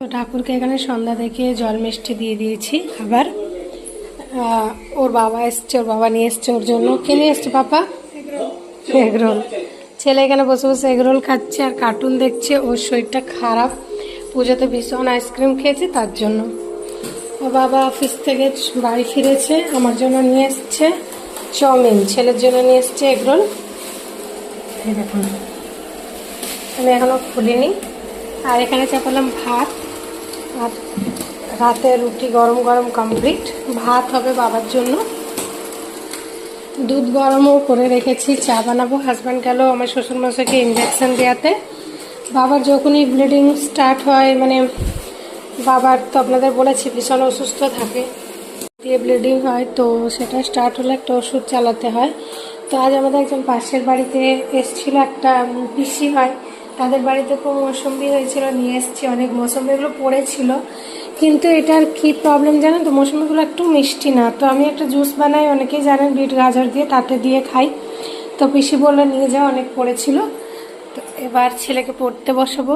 তো ঠাকুরকে এখানে সন্ধ্যা দেখে জল মিষ্টি দিয়ে দিয়েছি। আবার ওর বাবা এসছে, ওর বাবা নিয়ে এসছে ওর জন্য। কে নিয়ে এসছে পাপা? এগরোল। ছেলে এখানে বসে বসে এগরোল খাচ্ছে আর কার্টুন দেখছে। ওর শরীরটা খারাপ, পুজোতে ভীষণ আইসক্রিম খেয়েছে তার জন্য। ওর বাবা অফিস থেকে বাড়ি ফিরেছে, আমার জন্য নিয়ে এসছে চাউমিন, ছেলের জন্য নিয়ে এসছে এগরোল। এই দেখুন, আমি এখনও খুলিনি। আর এখানে চাপালাম ভাত, আর রাতে রুটি গরম গরম কমপ্লিট। ভাত হবে বাবার জন্য, দুধ গরমও করে রেখেছি, চা বানাবো। হাজব্যান্ড গেল আমার শ্বশুরমশাইকে ইঞ্জেকশন দেওয়াতে। বাবার যখনই ব্লিডিং স্টার্ট হয়, মানে বাবার তো আপনাদের বলেছি ভীষণ অসুস্থ থাকে, দিয়ে ব্লিডিং হয়, তো সেটা স্টার্ট হলে একটা ওষুধ চালাতে হয়। তো আজ আমাদের একজন পাশের বাড়িতে এসেছিলো, একটা পিসি হয়, তাদের বাড়িতে খুব মৌসম্বি হয়েছিল, নিয়ে এসেছি অনেক। মৌসম্বিগুলো পড়েছিল, কিন্তু এটার কি প্রবলেম জানেন তো, মৌসম্বিগুলো একটু মিষ্টি না। তো আমি একটা জুস বানাই, অনেকেই জানেন, বিট গাজর দিয়ে, তাতে দিয়ে খাই। তো পিসি বললো নিয়ে যাও, অনেক পড়েছিল। তো এবার ছেলেকে পড়তে বসাবো।